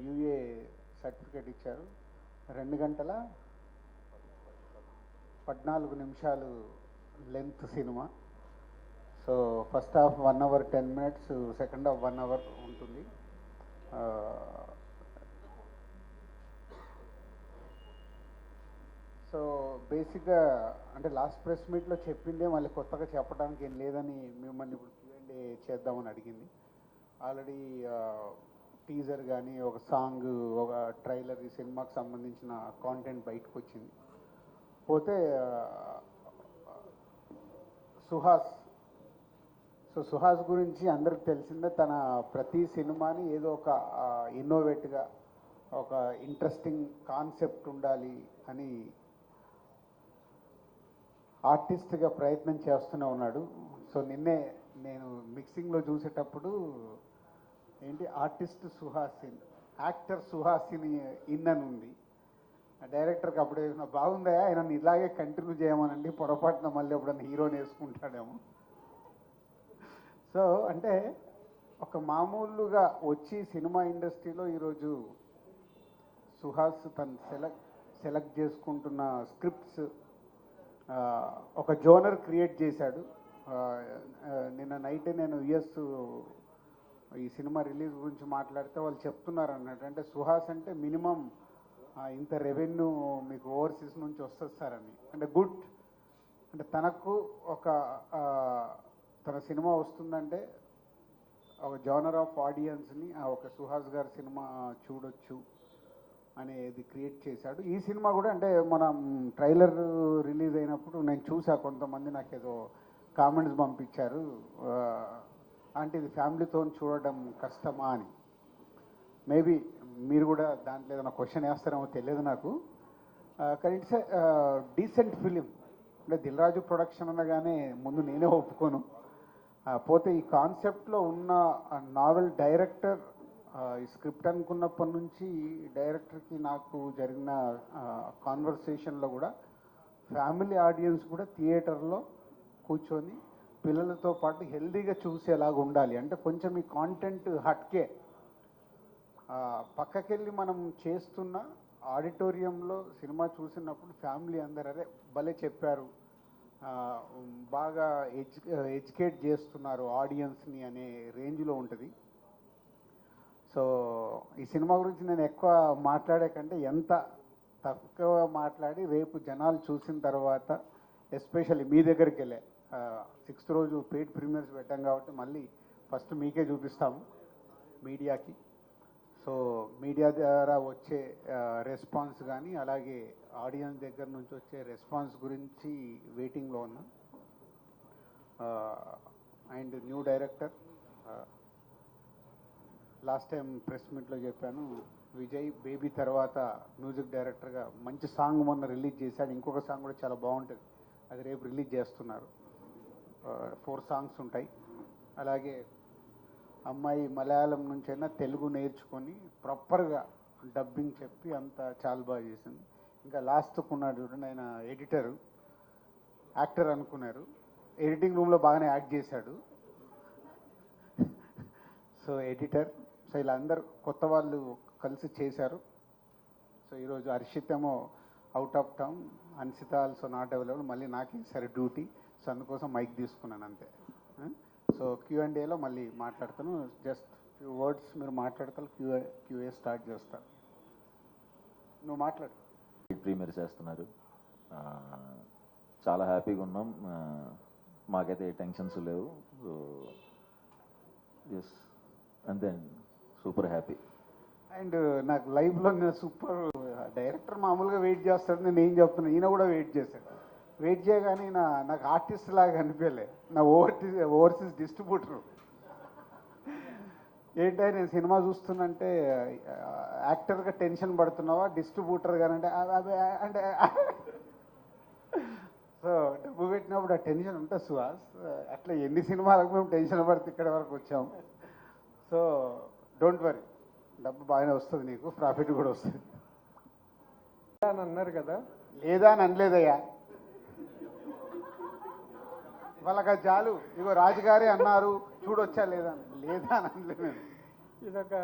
UA certificate ఇచ్చారు. 2 గంటల 14 నిమిషాలు length cinema. So first half 1 hour 10 minutes, second half 1 hour ఉంటుంది. సో బేసిక్గా అంటే లాస్ట్ ప్రెస్ మీట్లో చెప్పిందే మళ్ళీ కొత్తగా చెప్పడానికి ఏం లేదని మిమ్మల్ని ఇప్పుడు Q&A చేద్దామని అడిగింది. ఆల్రెడీ టీజర్ కానీ ఒక సాంగ్, ఒక ట్రైలర్, ఈ సినిమాకి సంబంధించిన కాంటెంట్ బయటకు వచ్చింది. పోతే సుహాస్. సో సుహాస్ గురించి అందరికి తెలిసిందే, తన ప్రతి సినిమాని ఏదో ఒక ఇన్నోవేట్గా, ఒక ఇంట్రెస్టింగ్ కాన్సెప్ట్ ఉండాలి అని ఆర్టిస్ట్గా ప్రయత్నం చేస్తూనే ఉన్నాడు. సో నిన్నే నేను మిక్సింగ్లో చూసేటప్పుడు ఏంటి ఆర్టిస్ట్ సుహాసిన్, యాక్టర్ సుహాసిని ఇన్ ఉంది. డైరెక్టర్కి అప్పుడే బాగుందా, ఆయన ఇలాగే కంటిన్యూ చేయమనండి, పొరపాటున మళ్ళీ ఎప్పుడన్నా హీరోని వేసుకుంటాడేమో. సో అంటే ఒక మామూలుగా వచ్చి సినిమా ఇండస్ట్రీలో ఈరోజు సుహాస్ తను సెలెక్ట్ చేసుకుంటున్న స్క్రిప్ట్స్ ఒక జోనర్ క్రియేట్ చేశాడు. నిన్న నైటే నేను ఈ సినిమా రిలీజ్ గురించి మాట్లాడితే వాళ్ళు చెప్తున్నారు అన్నట్టు, అంటే సుహాస్ అంటే మినిమం ఇంత రెవెన్యూ మీకు ఓవర్సీస్ నుంచి వస్తుంది సార్ అని. అంటే గుడ్, అంటే తనకు ఒక తన సినిమా వస్తుందంటే ఒక జోనర్ ఆఫ్ ఆడియన్స్ని ఒక సుహాస్ గారి సినిమా చూడొచ్చు అనేది క్రియేట్ చేశాడు. ఈ సినిమా కూడా అంటే మనం ట్రైలర్ రిలీజ్ అయినప్పుడు నేను చూసా, కొంతమంది నాకు ఏదో కామెంట్స్ పంపించారు, అంటే ఇది ఫ్యామిలీతో చూడడం కష్టమా అని. మేబీ మీరు కూడా దాంట్లో ఏదైనా క్వశ్చన్ వేస్తారేమో తెలియదు నాకు. కానీ ఇట్స్ డీసెంట్ ఫిలిం. అంటే దిల్ రాజు ప్రొడక్షన్ అనగానే ముందు నేనే ఒప్పుకోను. పోతే ఈ కాన్సెప్ట్లో ఉన్న నావెల్ డైరెక్టర్, ఈ స్క్రిప్ట్ అనుకున్నప్పటి నుంచి డైరెక్టర్కి నాకు జరిగిన కాన్వర్సేషన్లో కూడా ఫ్యామిలీ ఆడియన్స్ కూడా థియేటర్లో కూర్చొని పిల్లలతో పాటు హెల్దీగా చూసేలాగా ఉండాలి. అంటే కొంచెం ఈ కాంటెంట్ హట్కే, పక్కకెళ్ళి మనం చేస్తున్న ఆడిటోరియంలో సినిమా చూసినప్పుడు ఫ్యామిలీ అందరూ అరే భలే చెప్పారు, బాగా ఎడ్యుకేట్ చేస్తున్నారు ఆడియన్స్ని అనే రేంజ్లో ఉంటుంది. సో ఈ సినిమా గురించి నేను ఎక్కువ మాట్లాడే కంటే ఎంత తక్కువ మాట్లాడి రేపు జనాలు చూసిన తర్వాత, ఎస్పెషల్లీ మీ దగ్గరికి వెళ్ళే 6th రోజు పెయిడ్ ప్రీమియర్స్ పెట్టాం కాబట్టి మళ్ళీ ఫస్ట్ మీకే చూపిస్తాము మీడియాకి. సో మీడియా ద్వారా వచ్చే రెస్పాన్స్ కానీ అలాగే ఆడియన్స్ దగ్గర నుంచి వచ్చే రెస్పాన్స్ గురించి వెయిటింగ్లో ఉన్నా. And new director, last time press మీట్లో చెప్పాను, విజయ్ బేబీ తర్వాత మ్యూజిక్ డైరెక్టర్గా మంచి సాంగ్ మొన్న రిలీజ్ చేశాడు. ఇంకొక సాంగ్ కూడా చాలా బాగుంటుంది, అది రేపు రిలీజ్ చేస్తున్నారు. 4 songs ఉంటాయి. అలాగే అమ్మాయి మలయాళం నుంచైనా తెలుగు నేర్చుకొని ప్రాపర్గా డబ్బింగ్ చెప్పి అంతా చాలా బాగా చేసింది. ఇంకా లాస్ట్కు ఉన్నాడు చూడండి, ఆయన ఎడిటరు, యాక్టర్ అనుకున్నారు, ఎడిటింగ్ రూమ్లో బాగానే యాక్ట్ చేశాడు. So editor. సో ఇలా అందరు కొత్త వాళ్ళు కలిసి చేశారు. సో ఈరోజు హర్షిత్ ఏమో out of town, Ansitha also not available, మళ్ళీ నాకే సరే డ్యూటీ. సో అందుకోసం మైక్ తీసుకున్నాను అంతే. సో Q&Aలో మళ్ళీ మాట్లాడతాను, జస్ట్ ఫ్యూ వర్డ్స్ మీరు మాట్లాడతారు, QA స్టార్ట్ చేస్తారు. నువ్వు మాట్లాడు. ప్రీమియర్ చేస్తున్నారు, చాలా హ్యాపీగా ఉన్నాం, మాకైతే ఏ టెన్షన్స్ లేవు. సో ఎస్ అంతే, సూపర్ హ్యాపీ. అండ్ నాకు లైఫ్లో నేను సూపర్ డైరెక్టర్ మామూలుగా వెయిట్ చేస్తాడు, నేను ఏం చెప్తున్నాను, ఈయన కూడా వెయిట్ చేశాడు. వెయిట్ చేయగానే నాకు ఆర్టిస్ట్ లాగా అనిపించలే, నా ఓవర్సీస్ డిస్ట్రిబ్యూటరు. ఏంటంటే నేను సినిమా చూస్తున్నంటే యాక్టర్గా టెన్షన్ పడుతున్నావా, డిస్ట్రిబ్యూటర్గా అంటే సో డబ్బు పెట్టినప్పుడు ఆ టెన్షన్ ఉంటుంది సుహాస్. అట్లా ఎన్ని సినిమాలకు మేము టెన్షన్ పడితే ఇక్కడ వరకు వచ్చాము. సో డోంట్ వరీ, డబ్బు బాగానే వస్తుంది, నీకు ప్రాఫిట్ కూడా వస్తుంది. అని అన్నారు కదా, లేదా అని అనలేదయ్యా, వాళ్ళకి చాలు. ఇగో రాజుగారే అన్నారు చూడొచ్చా లేదా అని, లేదా అని అనలేదు నేను. ఇదొక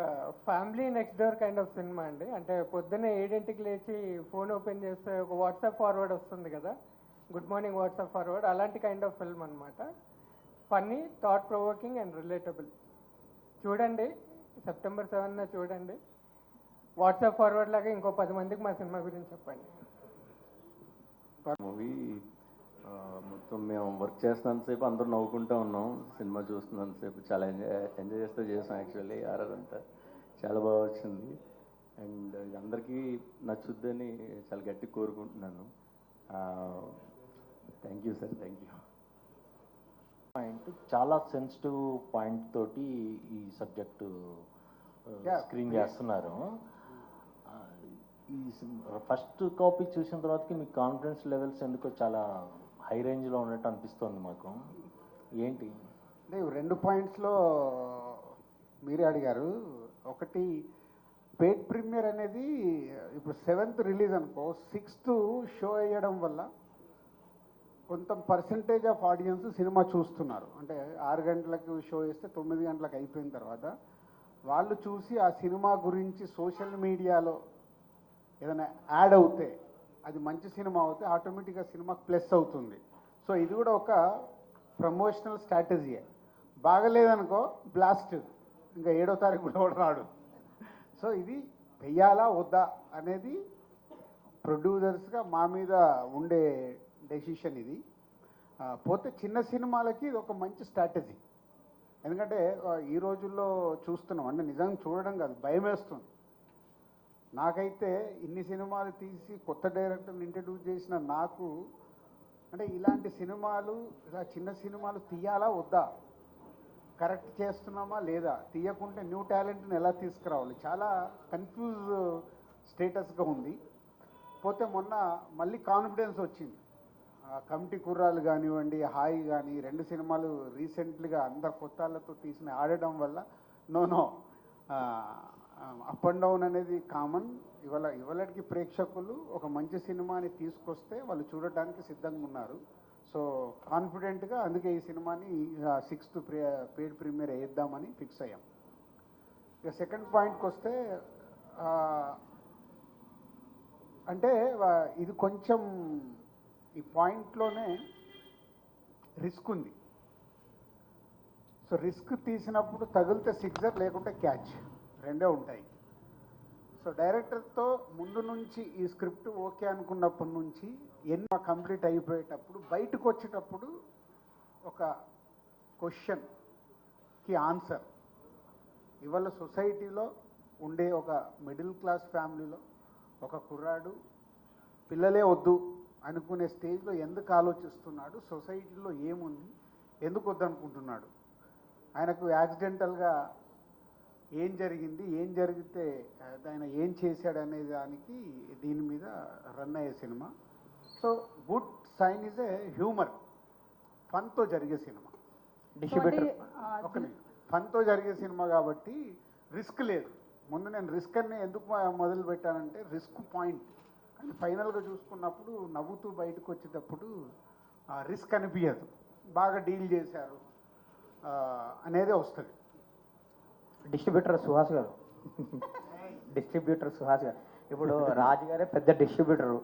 family next door kind of cinema అండి. అంటే పొద్దున్నే 7ంటికి లేచి ఫోన్ ఓపెన్ చేస్తే ఒక వాట్సాప్ ఫార్వర్డ్ వస్తుంది కదా, గుడ్ మార్నింగ్ వాట్సాప్ ఫార్వర్డ్, అలాంటి కైండ్ ఆఫ్ ఫిల్మ్ అనమాట. Funny, thought provoking and relatable. చూడండి, సెప్టెంబర్ 7న చూడండి. వాట్సాప్ ఫార్వర్డ్ లాగా ఇంకో 10 మందికి మా సినిమా గురించి చెప్పండి. మూవీ మొత్తం మేము వర్క్ చేస్తున్నంతసేపు అందరూ నవ్వుకుంటూ ఉన్నాం, సినిమా చూస్తున్నంతసేపు చాలా ఎంజాయ్ చేస్తూ చేసాం. యాక్చువల్లీ ఆర్ఆర్ అంతా చాలా బాగా వచ్చింది అండ్ ఇది అందరికీ నచ్చుద్దని చాలా గట్టిగా కోరుకుంటున్నాను. Thank you sir, thank you. Point చాలా సెన్సిటివ్ పాయింట్ తోటి ఈ సబ్జెక్టు స్క్రీన్ చేస్తున్నారు. ఈ ఫస్ట్ కాపీ చూసిన తర్వాతకి మీ కాన్ఫిడెన్స్ లెవెల్స్ ఎందుకో చాలా హై రేంజ్లో ఉన్నట్టు అనిపిస్తుంది మాకు. ఏంటి అంటే 2 పాయింట్స్లో మీరే అడిగారు. ఒకటి, పెయిడ్ ప్రీమియర్ అనేది ఇప్పుడు 7th రిలీజ్ అనుకో, 6th షో అయ్యడం వల్ల కొంత పర్సంటేజ్ ఆఫ్ ఆడియన్స్ సినిమా చూస్తున్నారు. అంటే 6 గంటలకు షో వేస్తే 9 గంటలకు అయిపోయిన తర్వాత వాళ్ళు చూసి ఆ సినిమా గురించి సోషల్ మీడియాలో ఏదైనా యాడ్ అవుతే, అది మంచి సినిమా అవుతే ఆటోమేటిక్గా సినిమాకి ప్లస్ అవుతుంది. సో ఇది కూడా ఒక ప్రమోషనల్ స్ట్రాటజీయే. బాగలేదనుకో బ్లాస్ట్, ఇంకా 7వ తారీఖు కూడా రాడు. సో ఇది వెయ్యాలా వద్దా అనేది ప్రొడ్యూసర్స్గా మా మీద ఉండే డెసిషన్ ఇది. పోతే చిన్న సినిమాలకి ఇది ఒక మంచి స్ట్రాటజీ. ఎందుకంటే ఈ రోజుల్లో చూస్తున్నాం, అంటే నిజంగా చూడడం కాదు, భయం వేస్తుంది. నాకైతే ఇన్ని సినిమాలు తీసి కొత్త డైరెక్టర్ని ఇంట్రడ్యూస్ చేసిన నాకు, అంటే ఇలాంటి సినిమాలు, ఇలా చిన్న సినిమాలు తీయాలా వద్దా, కరెక్ట్ చేస్తున్నామా లేదా, తీయకుంటే న్యూ టాలెంట్ని ఎలా తీసుకురావాలి, చాలా కన్ఫ్యూజ్ స్టేటస్గా ఉంది. పోతే మొన్న మళ్ళీ కాన్ఫిడెన్స్ వచ్చింది. కమిటీ కుర్రాలు కానివ్వండి, హాయి కానీ 2 సినిమాలు రీసెంట్లీగా అందరు కొత్త వాళ్ళతో తీసిన ఆడడం వల్ల నో అప్ అండ్ డౌన్ అనేది కామన్. ఇవాళకి ప్రేక్షకులు ఒక మంచి సినిమాని తీసుకొస్తే వాళ్ళు చూడటానికి సిద్ధంగా ఉన్నారు. సో కాన్ఫిడెంట్గా అందుకే ఈ సినిమాని 6th పెయిడ్ ప్రీమియర్ వేద్దామని ఫిక్స్ అయ్యాం. ఇక సెకండ్ పాయింట్కి వస్తే, అంటే ఇది కొంచెం ఈ పాయింట్లోనే రిస్క్ ఉంది. సో రిస్క్ తీసినప్పుడు తగిలితే సిక్సర్, లేకుంటే క్యాచ్, 2 ఉంటాయి. సో డైరెక్టర్తో ముందు నుంచి ఈ స్క్రిప్ట్ ఓకే అనుకున్నప్పటి నుంచి ఎన్నో కంప్లీట్ అయిపోయేటప్పుడు బయటకు వచ్చేటప్పుడు ఒక క్వశ్చన్కి ఆన్సర్, ఇవాళ సొసైటీలో ఉండే ఒక మిడిల్ క్లాస్ ఫ్యామిలీలో ఒక కుర్రాడు పిల్లలే వద్దు అనుకునే స్టేజ్లో ఎందుకు ఆలోచిస్తున్నాడు, సొసైటీలో ఏముంది, ఎందుకు వద్దనుకుంటున్నాడు, ఆయనకు యాక్సిడెంటల్గా ఏం జరిగింది, ఏం జరిగితే ఆయన ఏం చేశాడు అనే దానికి దీని మీద రన్ అయ్యే సినిమా. So good sign is a humour, ఫన్తో జరిగే సినిమా. డిస్ట్రిబ్యూటర్ ఫన్తో జరిగే సినిమా కాబట్టి రిస్క్ లేదు. ముందు నేను రిస్క్ అనే ఎందుకు మొదలు పెట్టానంటే రిస్క్ పాయింట్, కానీ ఫైనల్గా చూసుకున్నప్పుడు నవ్వుతూ బయటకు వచ్చేటప్పుడు రిస్క్ అనిపించదు, బాగా డీల్ చేశారు అనేది వస్తుంది. డిస్ట్రిబ్యూటర్ సుహాస్ గారు ఇప్పుడు రాజు గారే పెద్ద డిస్ట్రిబ్యూటరు,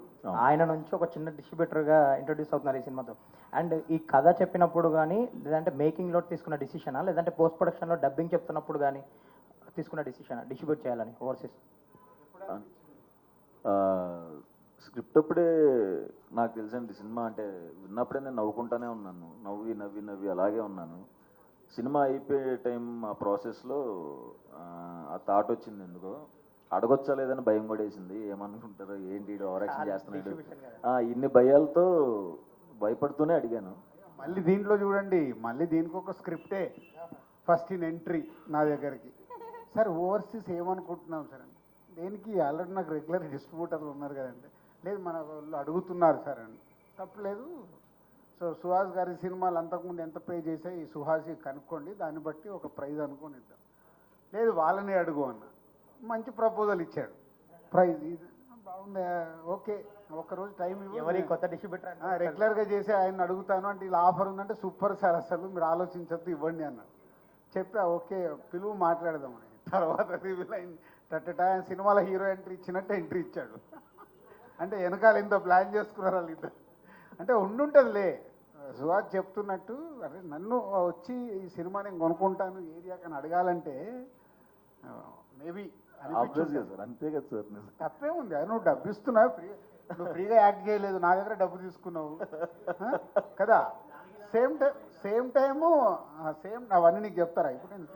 ఆయన నుంచి ఒక చిన్న డిస్ట్రిబ్యూటర్గా ఇంట్రొడ్యూస్ అవుతున్నారు ఈ సినిమాతో. అండ్ ఈ కథ చెప్పినప్పుడు కానీ, లేదంటే మేకింగ్లో తీసుకున్న డిసిషనా, లేదంటే పోస్ట్ ప్రొడక్షన్లో డబ్బింగ్ చెప్తున్నప్పుడు కానీ తీసుకున్న డిసిషనా డిస్ట్రిబ్యూట్ చేయాలని ఓవర్సీస్? స్క్రిప్ట్ అప్పుడే నాకు తెలిసండి సినిమా అంటే విన్నప్పుడే నేను నవ్వుకుంటానే ఉన్నాను, నవ్వి నవ్వి నవ్వి అలాగే ఉన్నాను. సినిమా అయిపోయే టైం ఆ ప్రాసెస్లో ఆ థాట్ వచ్చింది, ఎందుకో అడగొచ్చా లేదని భయం కూడా వేసింది. ఏమనుకుంటారో, ఏంటి ఓవర్ యాక్షన్ చేస్తున్నాడు, ఇన్ని భయాలతో భయపడుతూనే అడిగాను. మళ్ళీ దీంట్లో చూడండి, మళ్ళీ దీనికి ఒక స్క్రిప్టే ఫస్ట్ ఇన్ ఎంట్రీ నా దగ్గరికి. సార్ ఓవర్సీస్ ఏమనుకుంటున్నాం సార్ అని, దేనికి ఆల్రెడీ నాకు రెగ్యులర్ డిస్ట్రిబ్యూటర్లు ఉన్నారు కదండి, లేదు మన వాళ్ళు అడుగుతున్నారు సార్ అని. తప్పలేదు. సో సుహాస్ గారి సినిమాలు అంతకుముందు ఎంత పే చేసాయి సుహాస్కి కనుక్కోండి, దాన్ని బట్టి ఒక ప్రైజ్ అనుకొని ఇద్దాం. లేదు వాళ్ళని అడుగు అన్న, మంచి ప్రపోజల్ ఇచ్చాడు, ప్రైజ్ ఇది బాగుంది, ఓకే ఒక్కరోజు టైం ఎవరి కొత్త డిస్ట్రిబ్యూటర్ రెగ్యులర్గా చేసి ఆయన అడుగుతాను అంటే ఇలా ఆఫర్ ఉందంటే సూపర్ సార్, అసలు మీరు ఆలోచించద్దు ఇవ్వండి అన్నాడు. చెప్పా ఓకే పిలువు మాట్లాడదామని. తర్వాత రివీల్ అయింది టట్టా సినిమాలో హీరో ఎంట్రీ ఇచ్చినట్టు ఎంట్రీ ఇచ్చాడు. అంటే వెనకాల ఇంత ప్లాన్ చేసుకున్నారు వాళ్ళు ఇద్దరు. అంటే ఉండుంటుందిలే సుహాస్ చెప్తున్నట్టు, అరే నన్ను వచ్చి ఈ సినిమా నేను కొనుక్కుంటాను ఏరియాకి అని అడగాలంటే మేబీ ఆబ్వియస్గా సార్, అంతే కదా సార్. నిజం. తప్పే ఉంది. అది నువ్వు డబ్బు ఇస్తున్నావు, నువ్వు ఫ్రీగా యాక్ట్ చేయలేదు, నా దగ్గర డబ్బు తీసుకున్నావు కదా. సేమ్ టైము అవన్నీ నీకు చెప్తారా ఇప్పుడు?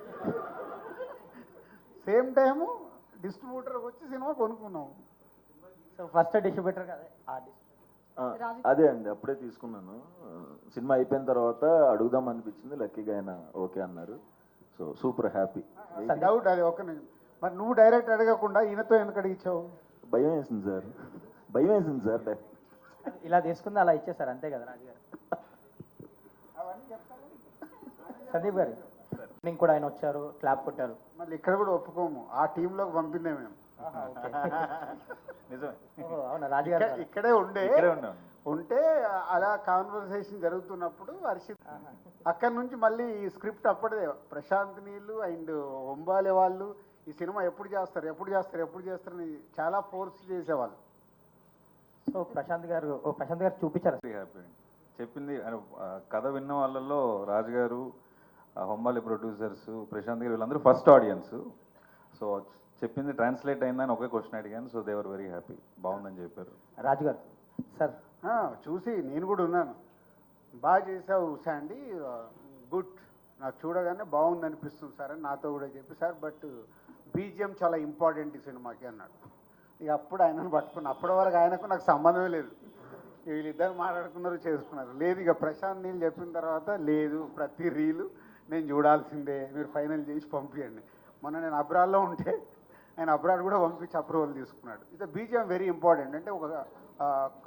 సేమ్ టైము డిస్ట్రిబ్యూటర్కి వచ్చి సినిమా కొనుక్కున్నావు. సో ఫస్ట్ డిస్ట్రిబ్యూటర్ కదా అదే అండి, అప్పుడే తీసుకున్నాను. సినిమా అయిపోయిన తర్వాత అడుగుదాం అనిపించింది, లక్కీగా ఆయన ఓకే అన్నారు. So super happy. డౌట్ అది ఒక మరి నువ్వు డైరెక్ట్ అడగకుండా ఈయనతో ఎందుకు అడిగించావు? భయం వేసింది సార్, భయం వేసింది సార్. ఇలా తీసుకుంది అలా ఇచ్చేసారు అంతే కదా రాజు గారు. సందీప్ గారు నేను కూడా ఆయన వచ్చారు, క్లాప్ కొట్టారు. మళ్ళీ ఇక్కడ కూడా ఒప్పుకోము, ఆ టీంలోకి పంపిందే మేము. నిజమే. అవునా రాజు గారు ఇక్కడే ఉంటే అలా కాన్వర్సేషన్ జరుగుతున్నప్పుడు హర్షిత్ అక్కడి నుంచి మళ్ళీ ఈ స్క్రిప్ట్ అప్పటిదే ప్రశాంత్ నీళ్ళు అండ్ ఒంబాలే వాళ్ళు ఈ సినిమా ఎప్పుడు చేస్తారని చాలా ఫోర్స్ చేసేవాళ్ళు. సో ప్రశాంత్ గారు చూపించారు. హ్యాపీ చెప్పింది కథ విన్న వాళ్ళల్లో రాజు గారు, హొమ్మాలి ప్రొడ్యూసర్స్, ప్రశాంత్ గారు వీళ్ళందరూ ఫస్ట్ ఆడియన్స్. సో చెప్పింది ట్రాన్స్లేట్ అయిందని ఒకే క్వశ్చన్ అడిగాను. So they are very happy, బాగుందని చెప్పారు. రాజు గారు సార్ చూసి నేను కూడా ఉన్నాను, బాగా చేసావు శాండీ, గుడ్, నాకు చూడగానే బాగుంది అనిపిస్తుంది సార్ అని నాతో కూడా చెప్పి, సార్ బట్ బీజిఎం చాలా ఇంపార్టెంట్ ఈ సినిమాకి అన్నాడు. ఇక అప్పుడు ఆయనను పట్టుకున్నా. అప్పటి వరకు ఆయనకు నాకు సంబంధమే లేదు, వీళ్ళిద్దరు మాట్లాడుకున్నారు చేసుకున్నారు. లేదు ఇక ప్రశాంత్ నీళ్ళు చెప్పిన తర్వాత లేదు, ప్రతి రీలు నేను చూడాల్సిందే, మీరు ఫైనల్ చేసి పంపించండి. మొన్న నేను అబ్రాడ్లో ఉంటే ఆయన అబ్రాడ్ కూడా పంపించి అప్రూవల్ తీసుకున్నాడు. ఇది బీజిఎం వెరీ ఇంపార్టెంట్, అంటే ఒక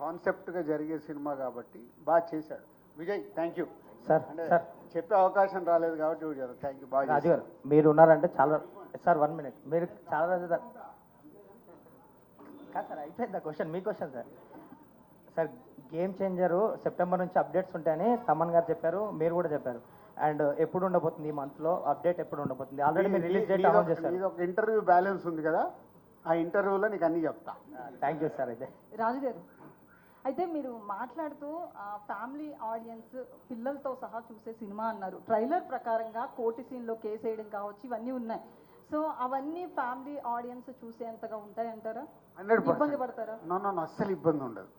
కాన్సెప్ట్గా జరిగే సినిమా కాబట్టి బాగా చేశాడు. Vijay thank you sir. అంటే సార్ చెప్పే అవకాశం రాలేదు కాబట్టి థ్యాంక్ యూ. బాగా రాజు గారు మీరు ఉన్నారంటే చాలా సార్ 1 minute మీరు చాలా రోజు కాదు సార్ అయిపోయింది క్వశ్చన్, మీ question sir. Sir game changer September నుంచి అప్డేట్స్ ఉంటాయని తమన్ గారు చెప్పారు, మీరు కూడా చెప్పారు. అండ్ ఎప్పుడు ఉండబోతుంది ఈ మంత్లో అప్డేట్ ఎప్పుడు ఉండబోతుంది? ఆల్రెడీ మీరు రిలీజ్ డేట్ అనౌన్స్ చేశారు. ఇది ఒక ఇంటర్వ్యూ బ్యాలెన్స్ ఉంది కదా, ఆ ఇంటర్వ్యూలో నీకు అన్నీ చెప్తా. Thank you sir. అయితే రాజు గారు, అయితే మీరు మాట్లాడుతూ ఫ్యామిలీ ఆడియన్స్ పిల్లలతో సహా చూసే సినిమా అన్నారు. ట్రైలర్ ప్రకారంగా కోర్టు సీన్లో కేసు వేయడం కావచ్చు, ఇవన్నీ ఉన్నాయి. సో అవన్నీ ఫ్యామిలీ ఆడియన్స్ చూసేంతగా ఉంటాయంటారా? 100% ఇబ్బంది పడతారా? నో అస్సలు ఇబ్బంది ఉండదు.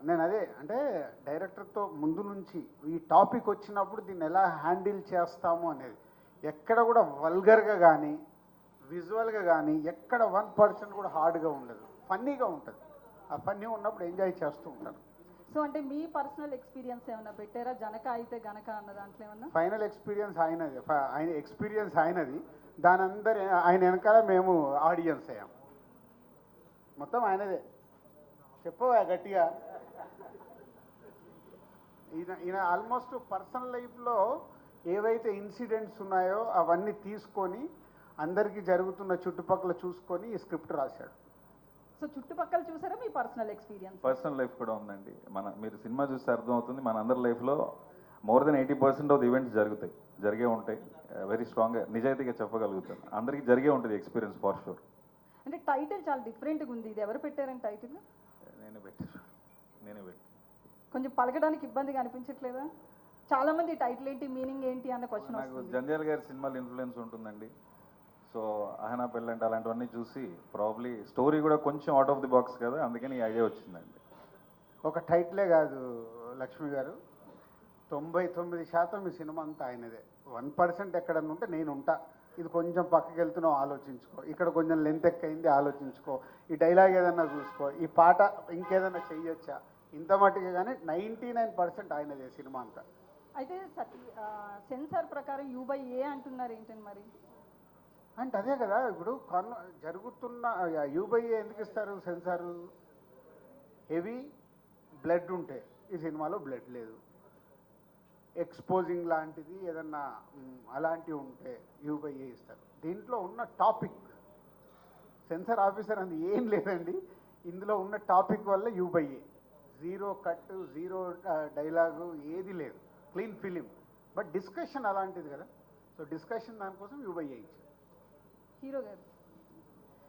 నేను అదే అంటే డైరెక్టర్తో ముందు నుంచి ఈ టాపిక్ వచ్చినప్పుడు దీన్ని ఎలా హ్యాండిల్ చేస్తాము అనేది ఎక్కడ కూడా వల్గర్గా కానీ విజువల్గా కానీ ఎక్కడ 1% కూడా హార్డ్గా ఉండదు, ఫన్నీగా ఉంటుంది. ఆ ఫన్నీ ఉన్నప్పుడు ఎంజాయ్ చేస్తూ ఉంటారు. సో అంటే మీ పర్సనల్ ఎక్స్పీరియన్స్ ఏమన్నా పెట్టారా? జనక అయితే గనక అన్న దాంట్లో ఏమన్నా? ఫైనల్ ఎక్స్పీరియన్స్ ఆయనది, దాని అందరి ఆయన వెనకాల మేము ఆడియన్స్ అయ్యాం, మొత్తం ఆయనదే. చెప్పవా గట్టిగా. ఈయన ఆల్మోస్ట్ పర్సనల్ లైఫ్లో ఏవైతే ఇన్సిడెంట్స్ ఉన్నాయో అవన్నీ తీసుకొని అందరికీ జరుగుతున్న చుట్టుపక్కల చూసుకొని ఈ స్క్రిప్ట్ రాశాడు. సో చుట్టుపక్కల చూసారా మీ పర్సనల్ ఎక్స్పీరియన్స్? పర్సనల్ లైఫ్ కూడా ఉందండి. మీరు సినిమా చూస్తే అర్థమవుతుంది, మన అందరి లైఫ్లో more than 80% of the events జరిగే ఉంటాయి. వెరీ స్ట్రాంగ్గా నిజాయితీగా చెప్పగలుగుతాను, అందరికీ జరిగే ఉంటుంది ఎక్స్పీరియన్స్ ఫర్ షూర్. అంటే టైటిల్ చాలా డిఫరెంట్గా ఉంది, ఇది ఎవరు పెట్టారని టైటిల్? నేనే పెట్టాను. కొంచెం పలకడానికి ఇబ్బందిగా అనిపించట్లేదా? చాలా మంది టైటిల్ ఏంటి, మీనింగ్ ఏంటి అన్న క్వశ్చన్ నాకు వస్తుంది. జంధ్యాల గారి సినిమాలు ఇన్ఫ్లుయెన్స్ ఉంటుందండి. సో అహనా పెళ్ళంటే అలాంటివన్నీ చూసి ప్రాబ్లీ స్టోరీ కూడా కొంచెం అవుట్ ఆఫ్ ది బాక్స్ కదా, అందుకని ఈ ఐడియా వచ్చిందండి. ఒక టైటిలే కాదు లక్ష్మి గారు, 99% ఈ సినిమా అంతా ఆయనదే. 1% ఎక్కడన్నా ఉంటే నేను ఉంటా, ఇది కొంచెం పక్కకి వెళ్తున్నావు ఆలోచించుకో, ఇక్కడ కొంచెం లెంత్ ఎక్కయింది ఆలోచించుకో, ఈ డైలాగ్ ఏదన్నా చూసుకో, ఈ పాట ఇంకేదన్నా చెయ్యొచ్చా, ఇంత మట్టుగా. కానీ 99% ఆయనదే సినిమా అంతా. అయితే సెన్సార్ ప్రకారం U/A అంటున్నారు ఏంటని మరి? అంటే అదే కదా ఇప్పుడు జరుగుతున్న U/A ఎందుకు ఇస్తారు సెన్సారు? హెవీ బ్లడ్ ఉంటే, ఈ సినిమాలో బ్లడ్ లేదు, ఎక్స్పోజింగ్ లాంటిది ఏదన్నా అలాంటివి ఉంటే U/A ఇస్తారు. దీంట్లో ఉన్న టాపిక్ సెన్సార్ ఆఫీసర్ అది ఏం లేదండి, ఇందులో ఉన్న టాపిక్ వల్ల U/A. 0 కట్, 0 డైలాగు ఏది లేదు, క్లీన్ ఫిలిం. బట్ డిస్కషన్ అలాంటిది కదా, సో డిస్కషన్ దానికోసం U/A ఇచ్చారు. హీరో గారు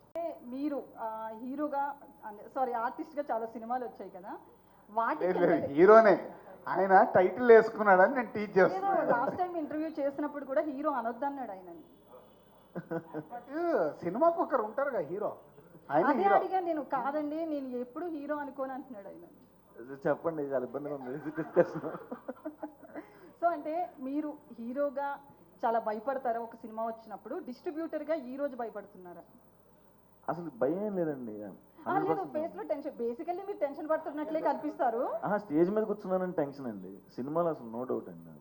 అంటే మీరు హీరోగా సారీ ఆర్టిస్ట్గా చాలా సినిమాలు వచ్చాయి కదా వాటికి హీరోనే ఆయన టైటిల్ వేసుకున్నాడని నేను టీచ్ చేస్తున్నాను. లాస్ట్ టైం ఇంటర్వ్యూ చేసినప్పుడు కూడా హీరో అనొద్దన్నాడు ఆయన. సినిమాకు ఒకరు ఉంటారుగా హీరో, ఆయన అదే హీరో. అడిగా నేను, కాదండి నేను ఎప్పుడు హీరో అనుకోని అంటున్నాడు ఆయన. చెప్పండి, చాలా ఇబ్బందిగా ఉంది డిస్కషన్. సో అంటే మీరు హీరోగా చాలా భయపడతారా ఒక సినిమా వచ్చినప్పుడు, డిస్ట్రిబ్యూటర్గా ఈ రోజు భయపడుతున్నారా? అసలు భయం ఏం లేదండి. లేదు, ఫేస్ లో టెన్షన్, బేసికల్లీ మీరు టెన్షన్ పడుతున్నట్లే కనిపిస్తారు. స్టేజ్ మీద కూర్చున్నానని టెన్షన్ అండి, సినిమాలో అసలు నో డౌట్ అండి.